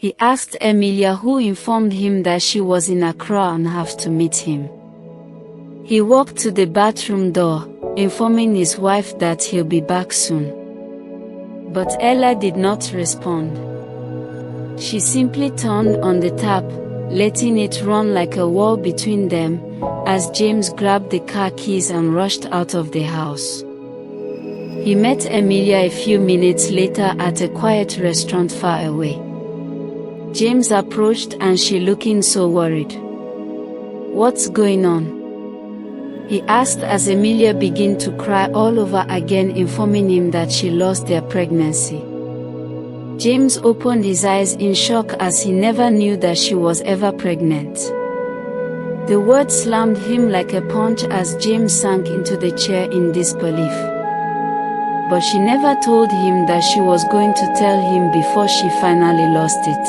He asked Emilia, who informed him that she was in Accra and have to meet him. He walked to the bathroom door, informing his wife that he'll be back soon. But Ella did not respond. She simply turned on the tap, letting it run like a wall between them, as James grabbed the car keys and rushed out of the house. He met Emilia a few minutes later at a quiet restaurant far away. James approached and she looking so worried. "What's going on?" he asked as Emilia began to cry all over again, informing him that she lost their pregnancy. James opened his eyes in shock as he never knew that she was ever pregnant. The word slammed him like a punch as James sank into the chair in disbelief. But she never told him that she was going to tell him before she finally lost it.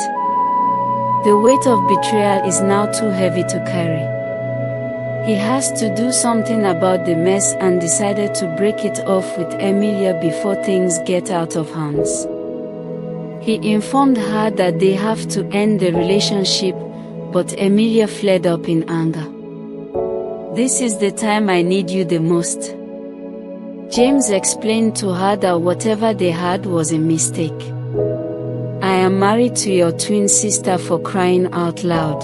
The weight of betrayal is now too heavy to carry. He has to do something about the mess and decided to break it off with Emilia before things get out of hands. He informed her that they have to end the relationship, but Emilia flared up in anger. "This is the time I need you the most." James explained to her that whatever they had was a mistake. "I am married to your twin sister, for crying out loud,"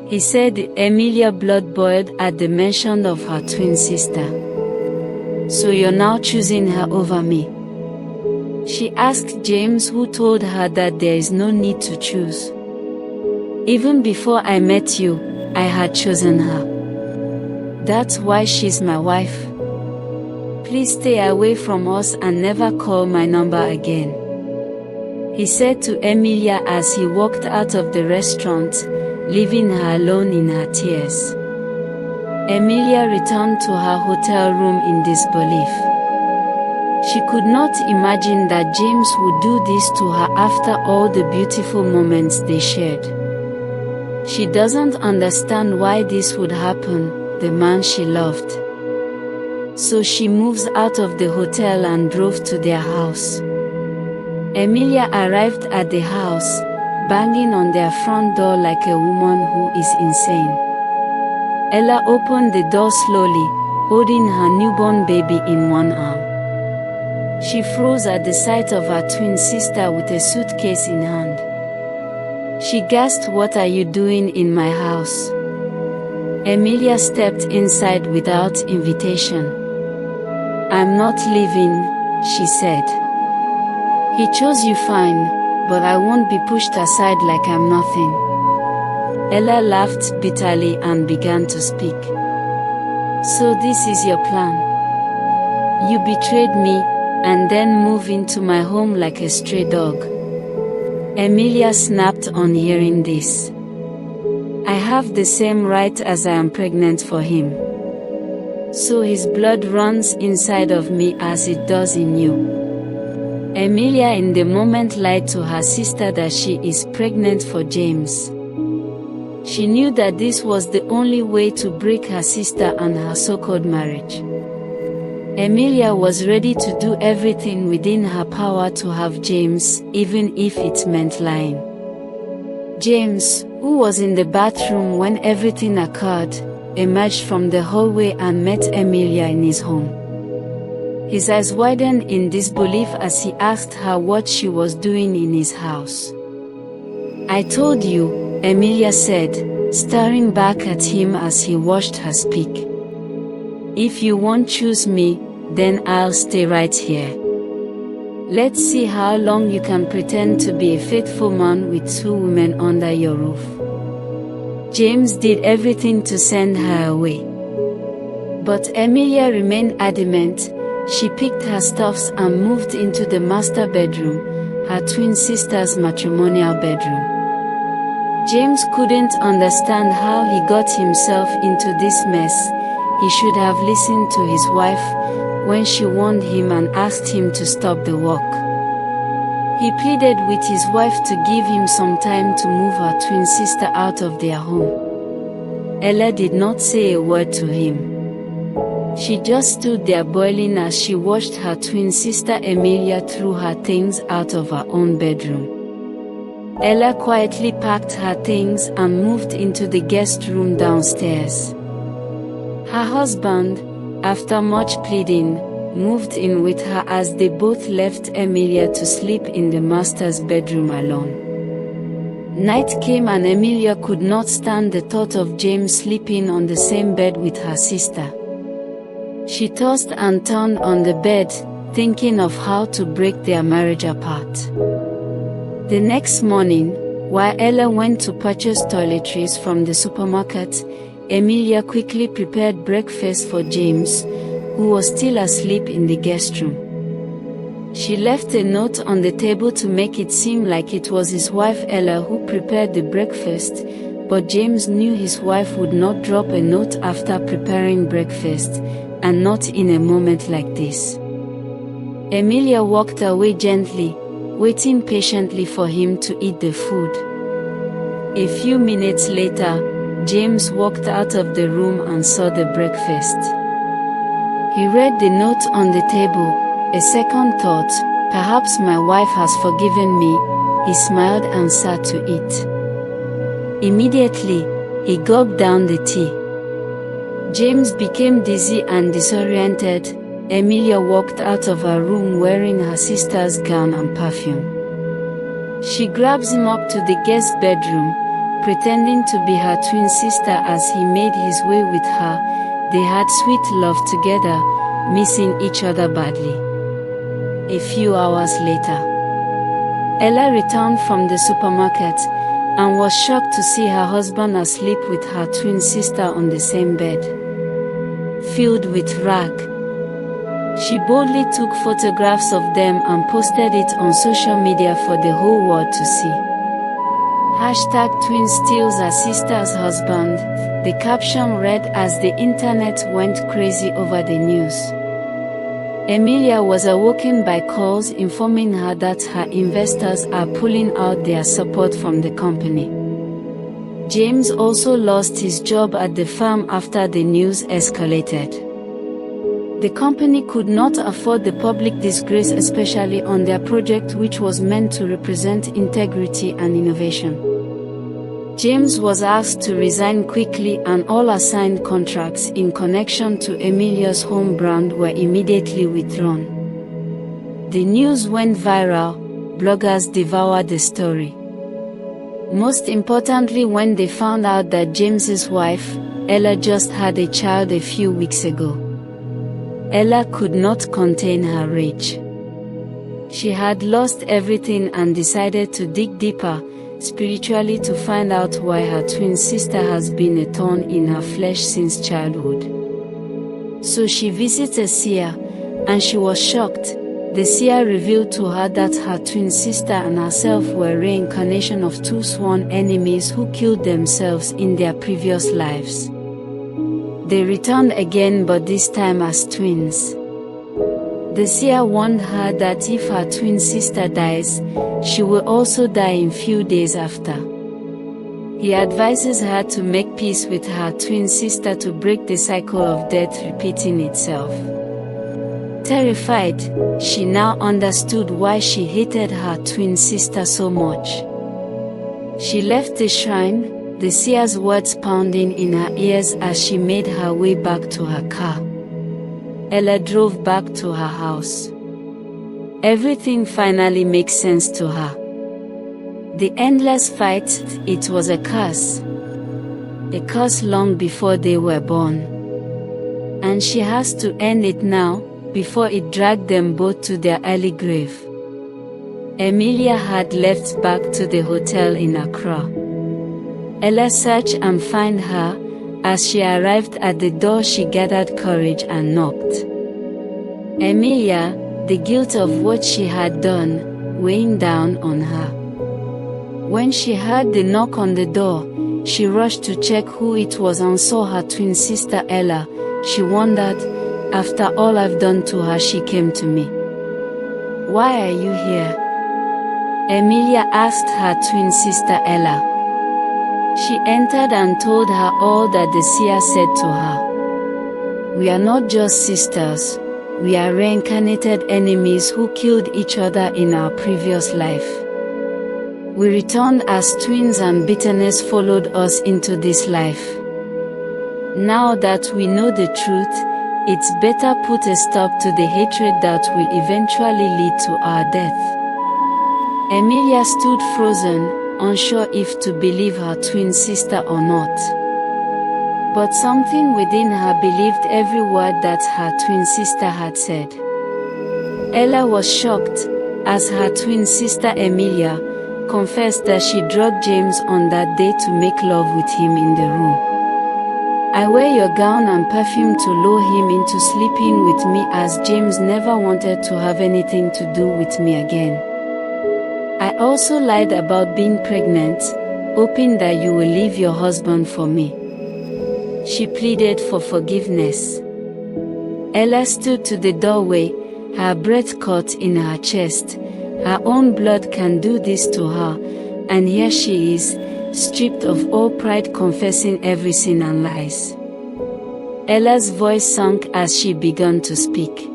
he said. Emilia blood boiled at the mention of her twin sister. "So you're now choosing her over me?" she asked James, who told her that there is no need to choose. "Even before I met you, I had chosen her. That's why she's my wife. Please stay away from us and never call my number again," he said to Emilia as he walked out of the restaurant, leaving her alone in her tears. Emilia returned to her hotel room in disbelief. She could not imagine that James would do this to her after all the beautiful moments they shared. She doesn't understand why this would happen, the man she loved. So she moves out of the hotel and drove to their house. Emilia arrived at the house, banging on their front door like a woman who is insane. Ella opened the door slowly, holding her newborn baby in one arm. She froze at the sight of her twin sister with a suitcase in hand. She gasped, "What are you doing in my house?" Emilia stepped inside without invitation. "I'm not leaving," she said. "He chose you fine, but I won't be pushed aside like I'm nothing." Ella laughed bitterly and began to speak. "So this is your plan? You betrayed me, and then move into my home like a stray dog." Emilia snapped on hearing this. "I have the same right as I am pregnant for him. So his blood runs inside of me as it does in you." Emilia in the moment lied to her sister that she is pregnant for James. She knew that this was the only way to break her sister and her so-called marriage. Emilia was ready to do everything within her power to have James, even if it meant lying. James, who was in the bathroom when everything occurred, emerged from the hallway and met Emilia in his home. His eyes widened in disbelief as he asked her what she was doing in his house. "I told you," Emilia said, staring back at him as he watched her speak. "If you won't choose me, then I'll stay right here. Let's see how long you can pretend to be a faithful man with two women under your roof." James did everything to send her away. But Emilia remained adamant. She picked her stuffs and moved into the master bedroom, her twin sister's matrimonial bedroom. James couldn't understand how he got himself into this mess. He should have listened to his wife when she warned him and asked him to stop the walk. He pleaded with his wife to give him some time to move her twin sister out of their home. Ella did not say a word to him. She just stood there boiling as she watched her twin sister Emilia throw her things out of her own bedroom. Ella quietly packed her things and moved into the guest room downstairs. Her husband, after much pleading, moved in with her as they both left Emilia to sleep in the master's bedroom alone. Night came and Emilia could not stand the thought of James sleeping on the same bed with her sister. She tossed and turned on the bed, thinking of how to break their marriage apart. The next morning, while Ella went to purchase toiletries from the supermarket, Emilia quickly prepared breakfast for James, who was still asleep in the guest room. She left a note on the table to make it seem like it was his wife Ella who prepared the breakfast, but James knew his wife would not drop a note after preparing breakfast, and not in a moment like this. Emilia walked away gently, waiting patiently for him to eat the food. A few minutes later, James walked out of the room and saw the breakfast. He read the note on the table. A second thought, perhaps my wife has forgiven me. He smiled and sat to eat. Immediately, he gulped down the tea. James became dizzy and disoriented. Emilia walked out of her room wearing her sister's gown and perfume. She grabs him up to the guest bedroom, pretending to be her twin sister as he made his way with her. They had sweet love together, missing each other badly. A few hours later, Ella returned from the supermarket and was shocked to see her husband asleep with her twin sister on the same bed, filled with rag. She boldly took photographs of them and posted it on social media for the whole world to see. #twin steals her sister's husband, the caption read as the internet went crazy over the news. Emilia was awoken by calls informing her that her investors are pulling out their support from the company. James also lost his job at the farm after the news escalated. The company could not afford the public disgrace, especially on their project which was meant to represent integrity and innovation. James was asked to resign quickly and all assigned contracts in connection to Emilia's home brand were immediately withdrawn. The news went viral, bloggers devoured the story. Most importantly, when they found out that James's wife, Ella, just had a child a few weeks ago. Ella could not contain her rage. She had lost everything and decided to dig deeper, spiritually, to find out why her twin sister has been a thorn in her flesh since childhood. So she visits a seer, and she was shocked. The seer revealed to her that her twin sister and herself were reincarnation of two sworn enemies who killed themselves in their previous lives. They returned again, but this time as twins. The seer warned her that if her twin sister dies, she will also die in few days after. He advises her to make peace with her twin sister to break the cycle of death repeating itself. Terrified, she now understood why she hated her twin sister so much. She left the shrine, the seer's words pounding in her ears as she made her way back to her car. Ella drove back to her house. Everything finally makes sense to her. The endless fight, it was a curse. A curse long before they were born. And she has to end it now, before it dragged them both to their early grave. Emilia had left back to the hotel in Accra. Ella searched and found her. As she arrived at the door, she gathered courage and knocked. Emilia, the guilt of what she had done, weighing down on her. When she heard the knock on the door, she rushed to check who it was and saw her twin sister Ella. She wondered, after all I've done to her, she came to me. Why are you here? Emilia asked her twin sister Ella. She entered and told her all that the seer said to her. We are not just sisters, we are reincarnated enemies who killed each other in our previous life. We returned as twins and bitterness followed us into this life. Now that we know the truth, it's better put a stop to the hatred that will eventually lead to our death. Emilia stood frozen, unsure if to believe her twin sister or not. But something within her believed every word that her twin sister had said. Ella was shocked, as her twin sister Emilia confessed that she drugged James on that day to make love with him in the room. "I wear your gown and perfume to lure him into sleeping with me, as James never wanted to have anything to do with me again. I also lied about being pregnant, hoping that you will leave your husband for me." She pleaded for forgiveness. Ella stood to the doorway, her breath caught in her chest. Her own blood can do this to her, and here she is, stripped of all pride, confessing every sin and lies. Ella's voice sank as she began to speak.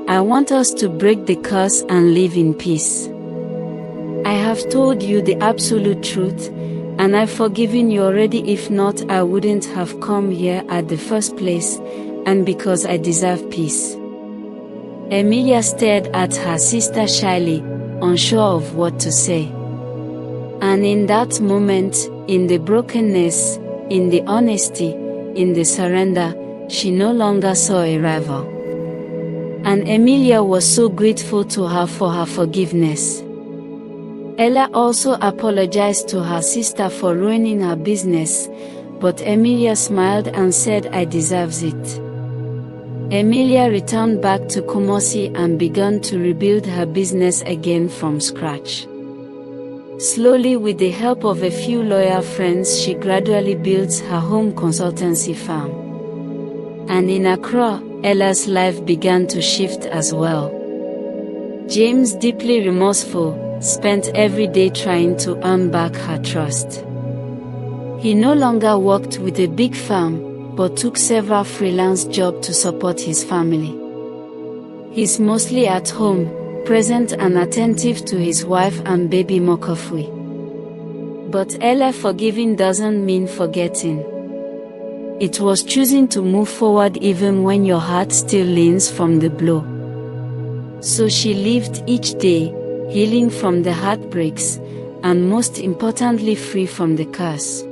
"I want us to break the curse and live in peace. I have told you the absolute truth, and I've forgiven you already. If not, I wouldn't have come here at the first place, and because I deserve peace." Emilia stared at her sister shyly, unsure of what to say. And in that moment, in the brokenness, in the honesty, in the surrender, she no longer saw a rival. And Emilia was so grateful to her for her forgiveness. Ella also apologized to her sister for ruining her business, but Emilia smiled and said, "I deserve it." Emilia returned back to Kumasi and began to rebuild her business again from scratch. Slowly, with the help of a few loyal friends, she gradually built her home consultancy firm. And in Accra, Ella's life began to shift as well. James, deeply remorseful, spent every day trying to earn back her trust. He no longer worked with a big firm, but took several freelance jobs to support his family. He's mostly at home, present and attentive to his wife and baby Mokofui. But Ella, forgiving doesn't mean forgetting. It was choosing to move forward even when your heart still leans from the blow. So she lived each day, healing from the heartbreaks, and most importantly free from the curse.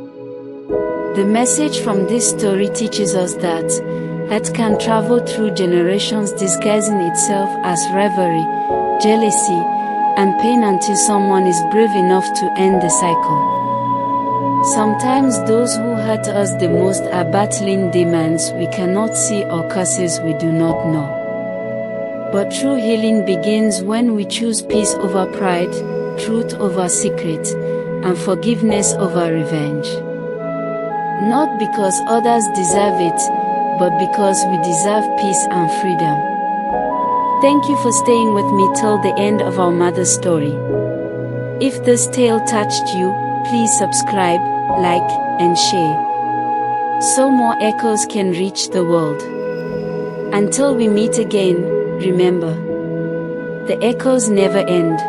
The message from this story teaches us that hurt can travel through generations, disguising itself as rivalry, jealousy, and pain until someone is brave enough to end the cycle. Sometimes those who hurt us the most are battling demons we cannot see or curses we do not know. But true healing begins when we choose peace over pride, truth over secret, and forgiveness over revenge. Not because others deserve it, but because we deserve peace and freedom. Thank you for staying with me till the end of our mother's story. If this tale touched you, please subscribe, like, and share, so more echoes can reach the world. Until we meet again, remember, the echoes never end.